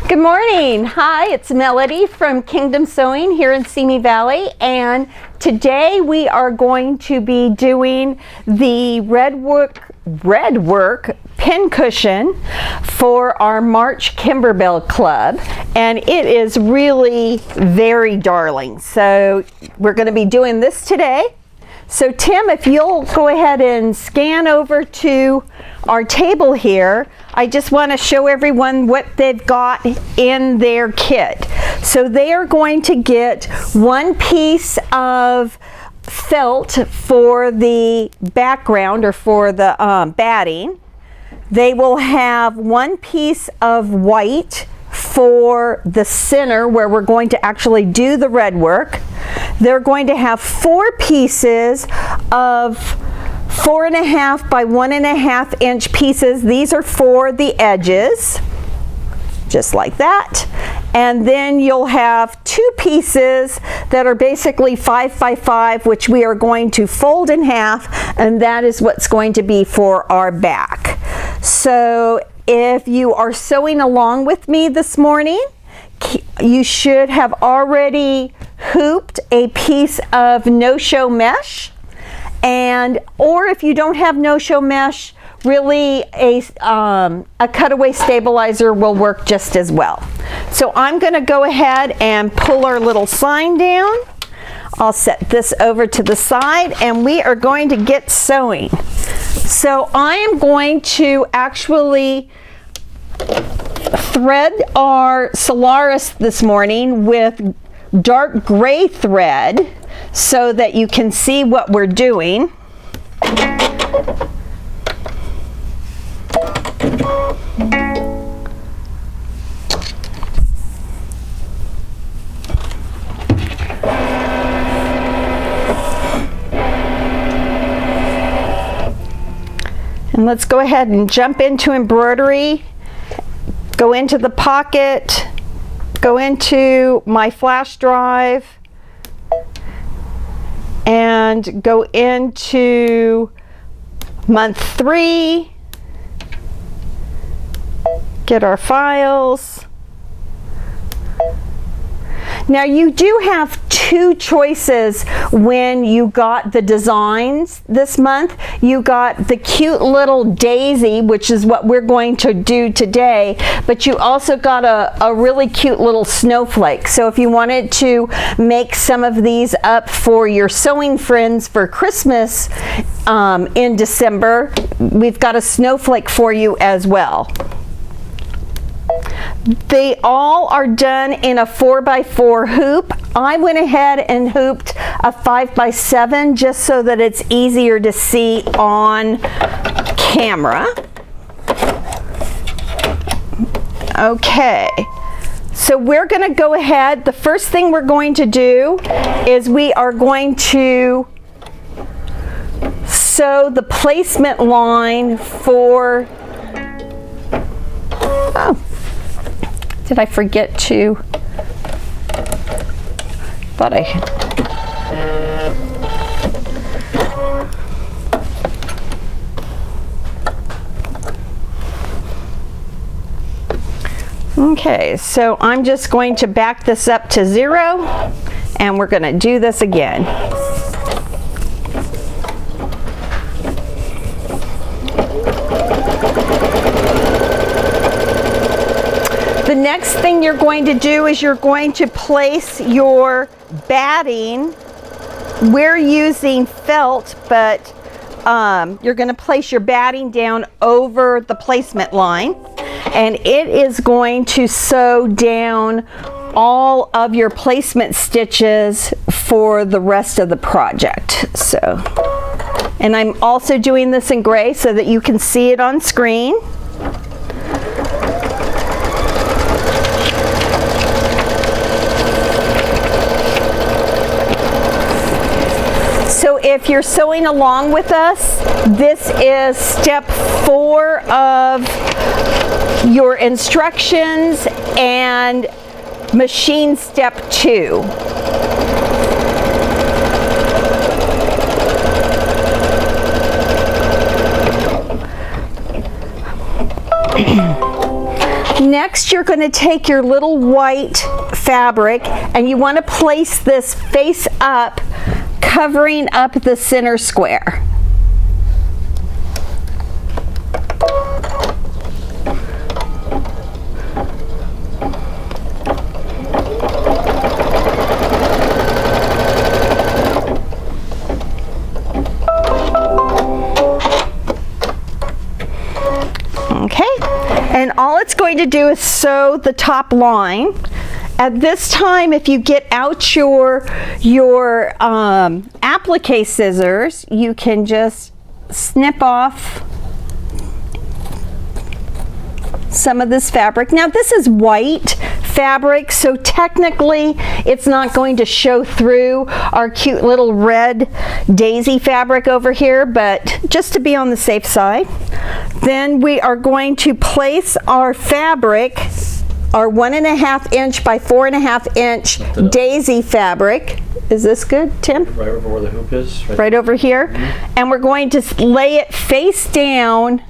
Good morning. Hi, it's Melody from Kingdom Sewing here in Simi Valley, and today we are going to be doing the Redwork Pin Cushion for our March Kimberbell Club, and it is really very darling. So we're going to be doing this today. So Tim, if you'll go ahead and scan over to our table here, I just want to show everyone what they've got in their kit. So they are going to get one piece of felt for the background or for the batting. They will have one piece of white for the center where we're going to actually do the red work. They're going to have 4 pieces of 4.5 by 1.5 inch pieces. These are for the edges, just like that. And then you'll have 2 pieces that are basically 5 by 5, which we are going to fold in half, and that is what's going to be for our back. So if you are sewing along with me this morning, you should have already hooped a piece of no-show mesh, or if you don't have no-show mesh, really a cutaway stabilizer will work just as well. So I'm going to go ahead and pull our little sign down. I'll set this over to the side and we are going to get sewing. So I am going to actually thread our Solaris this morning with dark gray thread so that you can see what we're doing. And let's go ahead and jump into embroidery. Go into the pocket, go into my flash drive, and go into month 3, get our files. Now you do have 2 choices when you got the designs this month. You got the cute little daisy, which is what we're going to do today, but you also got a really cute little snowflake. So if you wanted to make some of these up for your sewing friends for Christmas in December, we've got a snowflake for you as well. They all are done in a 4x4 hoop. I went ahead and hooped a 5x7 just so that it's easier to see on camera. Okay, so we're going to go ahead. The first thing we're going to do is we are going to sew the placement line for, did I forget to? Thought I had. Okay, so I'm just going to back this up to 0 and we're going to do this again. The next thing you're going to do is you're going to place your batting. We're using felt, but you're going to place your batting down over the placement line, and it is going to sew down all of your placement stitches for the rest of the project. So, and I'm also doing this in gray so that you can see it on screen. So if you're sewing along with us, this is step 4 of your instructions and machine step 2. Next, you're going to take your little white fabric and you want to place this face up, covering up the center square. Okay, and all it's going to do is sew the top line. At this time, if you get out your applique scissors, you can just snip off some of this fabric. Now this is white fabric, so technically it's not going to show through our cute little red daisy fabric over here, but just to be on the safe side. Then we are going to place our fabric, our 1.5 inch by 4.5 inch daisy fabric. Is this good, Tim? Right over where the hoop is. Right over here. Mm-hmm. And we're going to lay it face down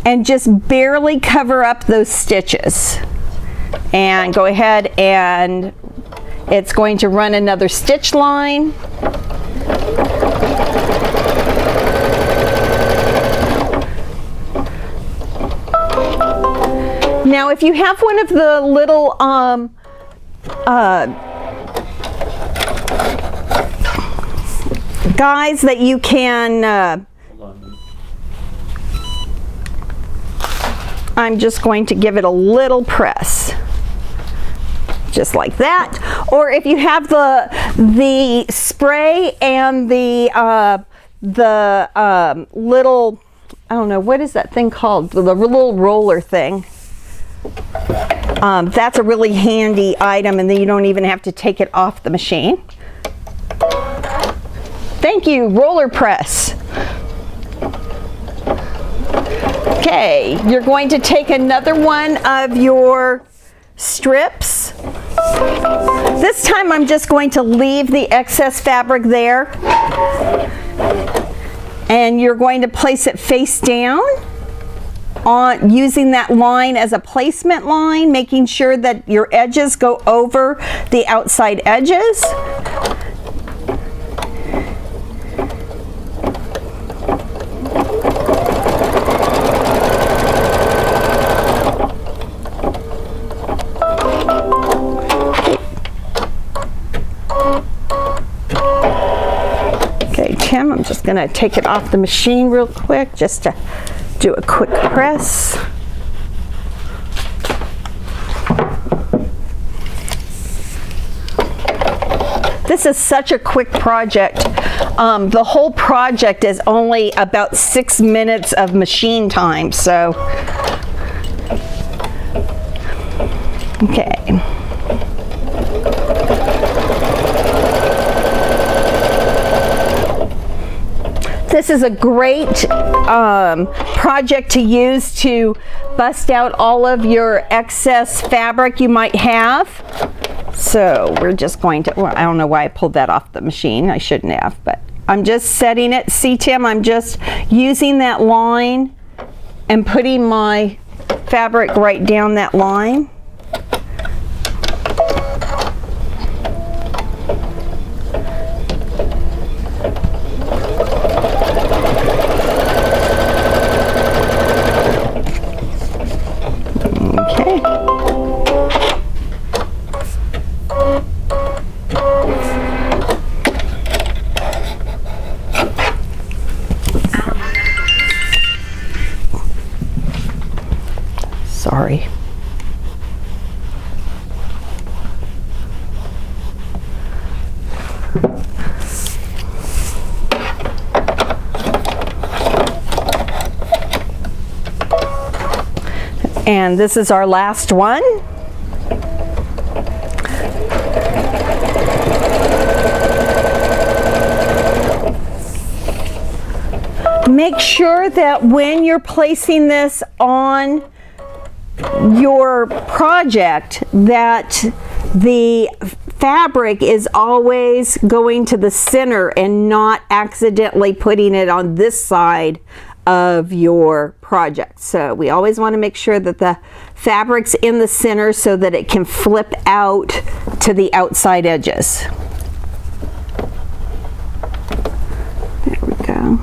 and just barely cover up those stitches. And go ahead and it's going to run another stitch line. Now if you have one of the little guys that you can I'm just going to give it a little press, just like that. Or if you have the spray and the little, I don't know, what is that thing called? The little roller thing. That's a really handy item, and then you don't even have to take it off the machine. Thank you, roller press. Okay, you're going to take another one of your strips. This time I'm just going to leave the excess fabric there. And you're going to place it face down on using that line as a placement line, making sure that your edges go over the outside edges. Tim, I'm just going to take it off the machine real quick just to do a quick press. This is such a quick project. The whole project is only about 6 minutes of machine time, so. Okay. This is a great project to use to bust out all of your excess fabric you might have. So we're just going to, well, I don't know why I pulled that off the machine. I shouldn't have, but I'm just setting it. See, Tim, I'm just using that line and putting my fabric right down that line. Sorry. And this is our last one. Make sure that when you're placing this on your project that the fabric is always going to the center and not accidentally putting it on this side of your project. So we always want to make sure that the fabrics in the center so that it can flip out to the outside edges. There we go.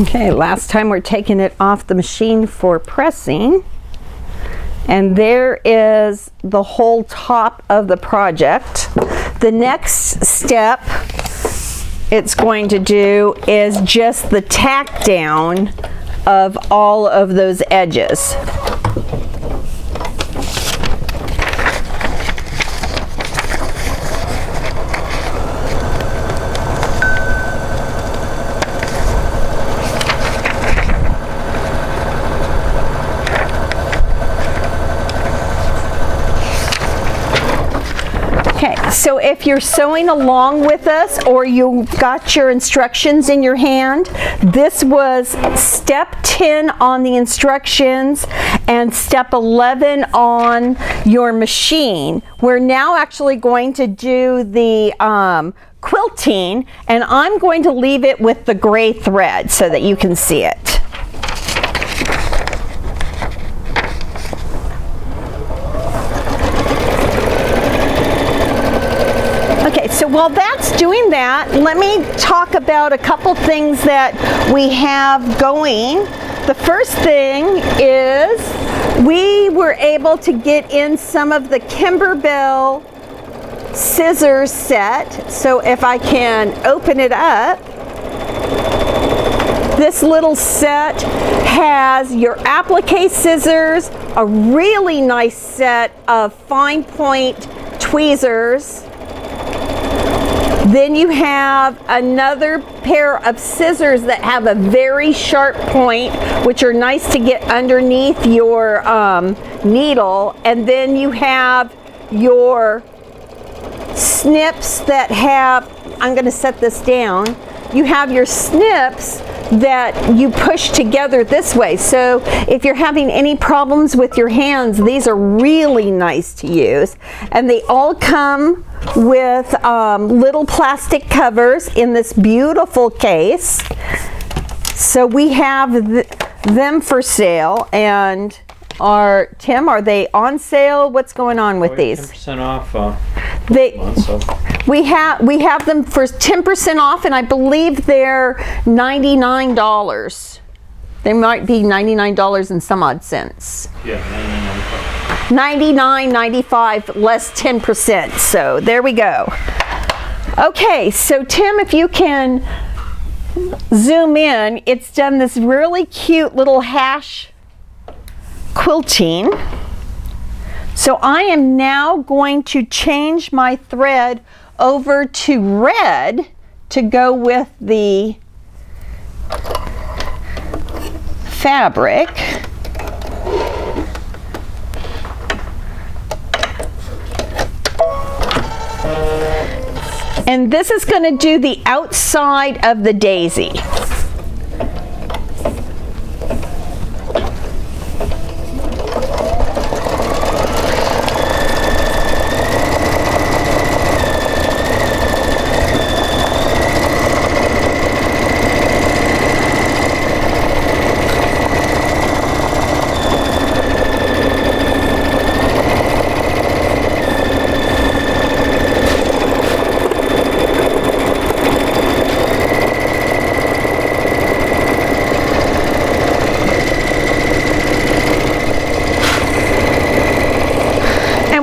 Okay, last time we're taking it off the machine for pressing. And there is the whole top of the project. The next step it's going to do is just the tack down of all of those edges. So if you're sewing along with us or you've got your instructions in your hand, this was step 10 on the instructions and step 11 on your machine. We're now actually going to do the quilting, and I'm going to leave it with the gray thread so that you can see it. So while that's doing that, let me talk about a couple things that we have going. The first thing is we were able to get in some of the Kimberbell scissors set. So if I can open it up, this little set has your applique scissors, a really nice set of fine point tweezers. Then you have another pair of scissors that have a very sharp point, which are nice to get underneath your needle. And then you have your snips that have, I'm going to set this down, you have your snips that you push together this way. So if you're having any problems with your hands, these are really nice to use. And they all come with little plastic covers in this beautiful case. So we have them for sale. And Tim, are they on sale? What's going on with these? 10% off. We have them for 10% off, and I believe they're $99. They might be $99 and some odd cents. Yeah, $99.95 less 10%. So there we go. Okay, so Tim, if you can zoom in, it's done this really cute little hash quilting. So I am now going to change my thread over to red to go with the fabric. And this is going to do the outside of the daisy.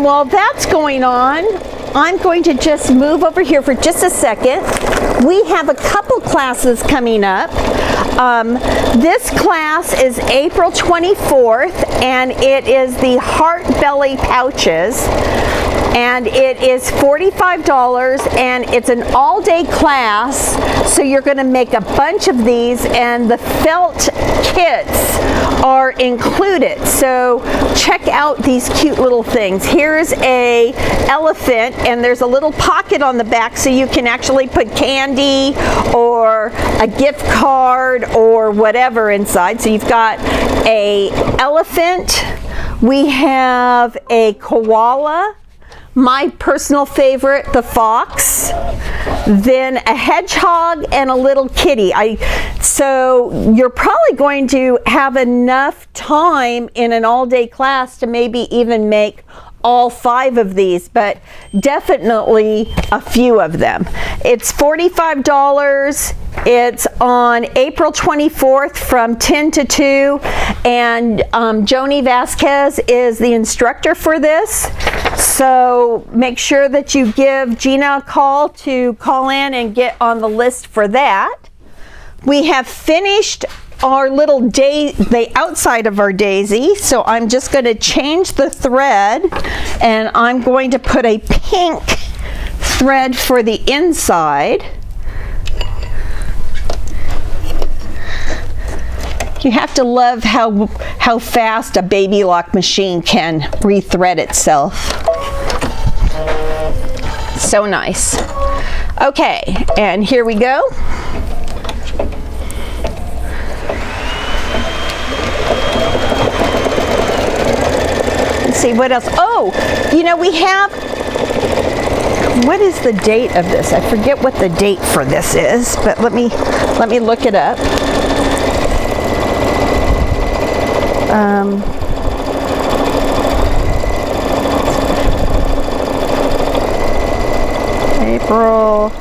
While that's going on, I'm going to just move over here for just a second. We have a couple classes coming up. This class is April 24th, and it is the heart belly pouches. and it is $45, and it's an all-day class, so you're going to make a bunch of these, and the felt kits are included. So check out these cute little things. Here's a elephant, and there's a little pocket on the back so you can actually put candy or a gift card or whatever inside. So you've got a elephant, we have a koala, my personal favorite, the fox, then a hedgehog, and a little kitty. So you're probably going to have enough time in an all-day class to maybe even make all 5 of these, but definitely a few of them. It's $45. It's on April 24th from 10 to 2, and Joni Vasquez is the instructor for this. So make sure that you give Gina a call to call in and get on the list for that. We have finished our little the outside of our daisy, so I'm just going to change the thread, and I'm going to put a pink thread for the inside. You have to love how fast a baby lock machine can rethread itself. So nice. Okay, and here we go. Let's see what else. Oh, you know, we have, what is the date of this? I forget what the date for this is, but let me look it up. April.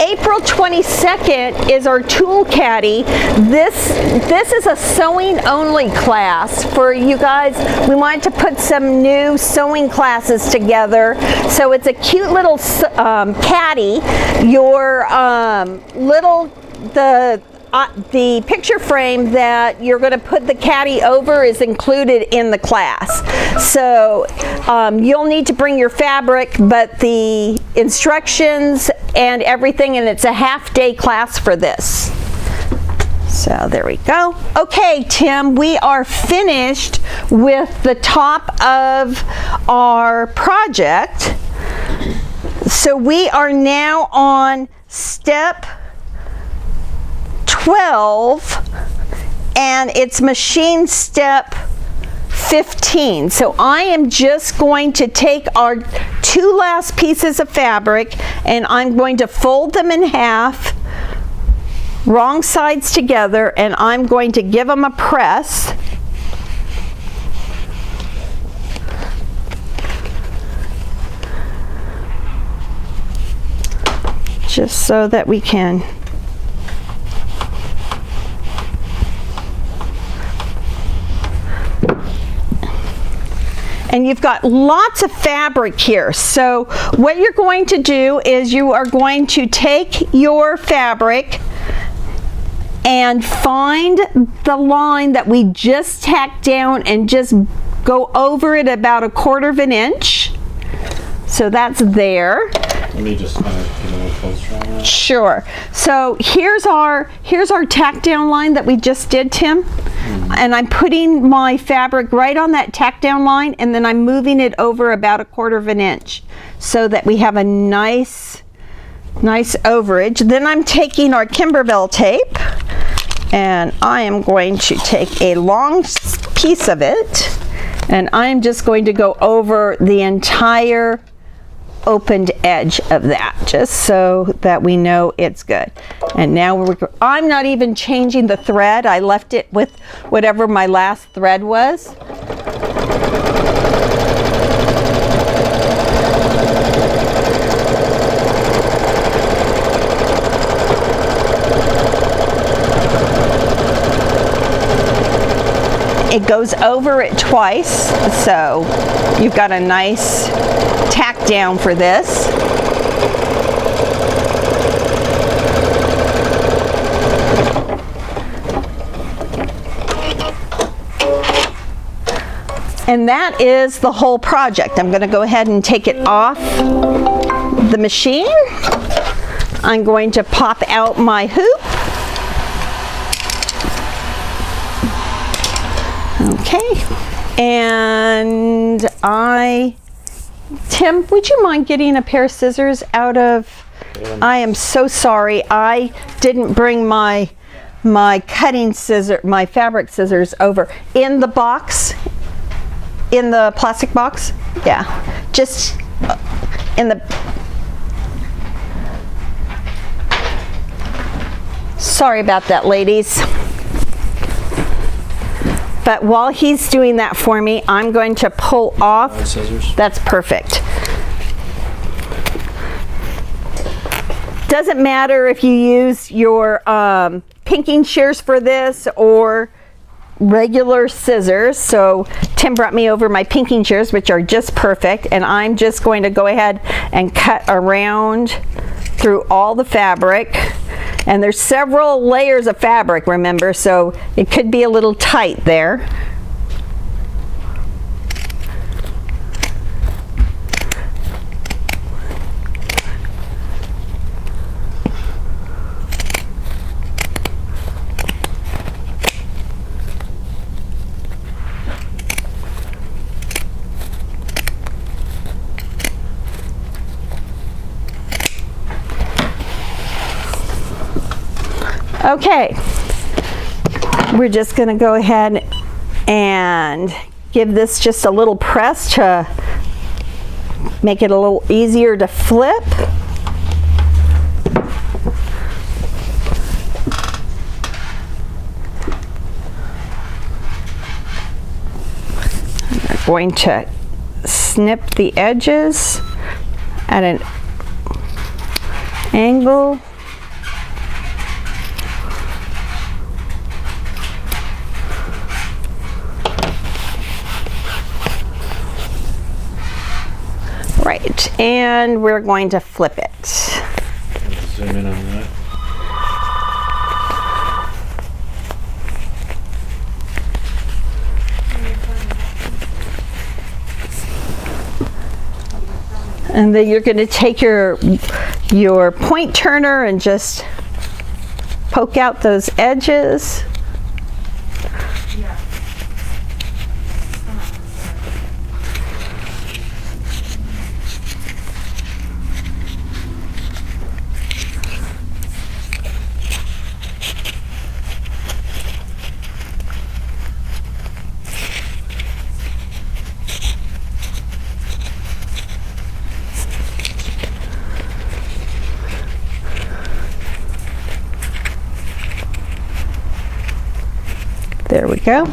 April 22nd is our tool caddy. This is a sewing only class for you guys. We wanted to put some new sewing classes together. So it's a cute little caddy. Your the picture frame that you're going to put the caddy over is included in the class. So you'll need to bring your fabric, but the instructions and everything, and it's a half-day class for this. So there we go. Okay, Tim, we are finished with the top of our project. So we are now on step 12, and it's machine step 15. So I am just going to take our 2 last pieces of fabric, and I'm going to fold them in half, wrong sides together, and I'm going to give them a press. Just so that we can and you've got lots of fabric here. So what you're going to do is you are going to take your fabric and find the line that we just tacked down and just go over it about 1/4 inch. So that's there. Let me just get a little closer on that. Sure. So here's our tack down line that we just did, Tim. And I'm putting my fabric right on that tack down line, and then I'm moving it over about 1/4 inch so that we have a nice overage. Then I'm taking our Kimberbell tape, and I am going to take a long piece of it, and I'm just going to go over the entire opened edge of that, just so that we know it's good. And now I'm not even changing the thread. I left it with whatever my last thread was. It goes over it twice, so you've got a nice tack down for this. And that is the whole project. I'm going to go ahead and take it off the machine. I'm going to pop out my hoop. Okay. And Tim, would you mind getting a pair of scissors out of, I am so sorry. I didn't bring my cutting scissor, my fabric scissors over. In the box, in the plastic box? Yeah, just in the, sorry about that, ladies. But while he's doing that for me, I'm going to pull off. Scissors. That's perfect. Doesn't matter if you use your pinking shears for this or regular scissors. So Tim brought me over my pinking shears, which are just perfect, and I'm just going to go ahead and cut around through all the fabric. And there's several layers of fabric, remember, so it could be a little tight there. Okay, we're just going to go ahead and give this just a little press to make it a little easier to flip. We're going to snip the edges at an angle. Right, and we're going to flip it. Zoom in on that. And then you're going to take your point turner and just poke out those edges. There we go.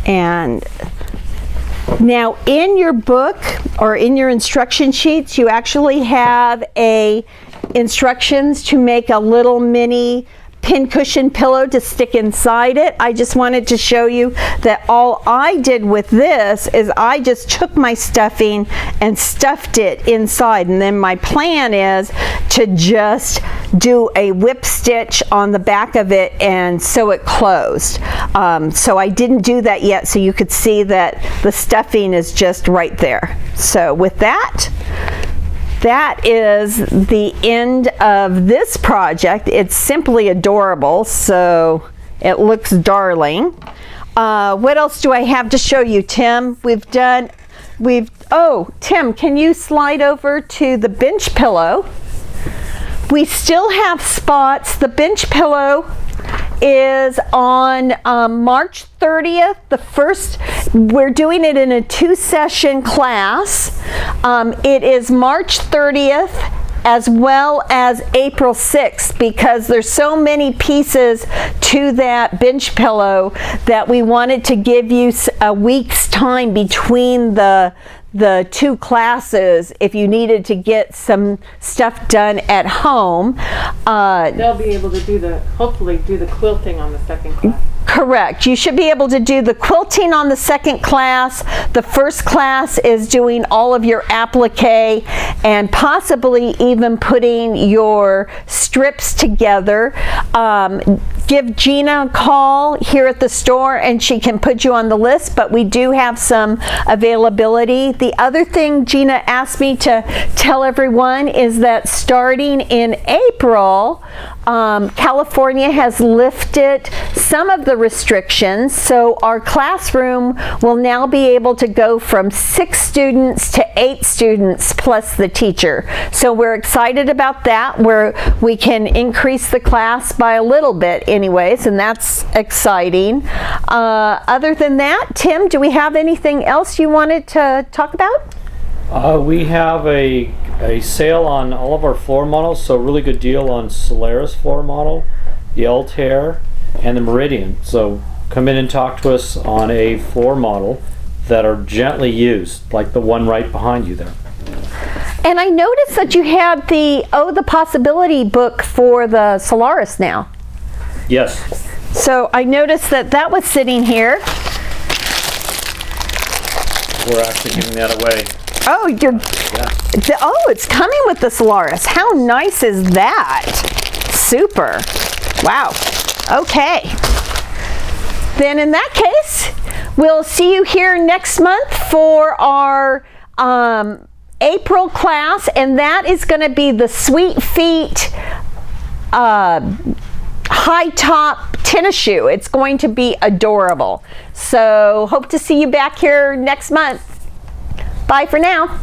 And now in your book or in your instruction sheets, you actually have instructions to make a little mini pin cushion pillow to stick inside it. I just wanted to show you that all I did with this is I just took my stuffing and stuffed it inside, and then my plan is to just do a whip stitch on the back of it and sew it closed. So I didn't do that yet, so you could see that the stuffing is just right there. So with that, that is the end of this project. It's simply adorable, so it looks darling. What else do I have to show you, Tim? Oh, Tim, can you slide over to the bench pillow? We still have spots. The bench pillow is on March 30th. We're doing it in a 2-session class. It is March 30th as well as April 6th, because there's so many pieces to that bench pillow that we wanted to give you a week's time between the two classes if you needed to get some stuff done at home. They'll be able to hopefully do the quilting on the second class. Correct. You should be able to do the quilting on the second class. The first class is doing all of your applique and possibly even putting your strips together. give Gina a call here at the store and she can put you on the list, but we do have some availability. The other thing Gina asked me to tell everyone is that starting in April, California has lifted some of the restrictions, so our classroom will now be able to go from 6 students to 8 students plus the teacher. So we're excited about that, where we can increase the class by a little bit anyways, and that's exciting. Other than that, Tim, do we have anything else you wanted to talk about? We have a sale on all of our floor models, so a really good deal on Solaris floor model, the Altair, and the Meridian. So come in and talk to us on a floor model that are gently used, like the one right behind you there. And I noticed that you had the the Possibility book for the Solaris now. Yes. So I noticed that that was sitting here. We're actually giving that away. Oh, it's coming with the Solaris. How nice is that? Super. Wow. Okay. Then in that case, we'll see you here next month for our April class, and that is going to be the Sweet Feet high top tennis shoe. It's going to be adorable. So hope to see you back here next month. Bye for now.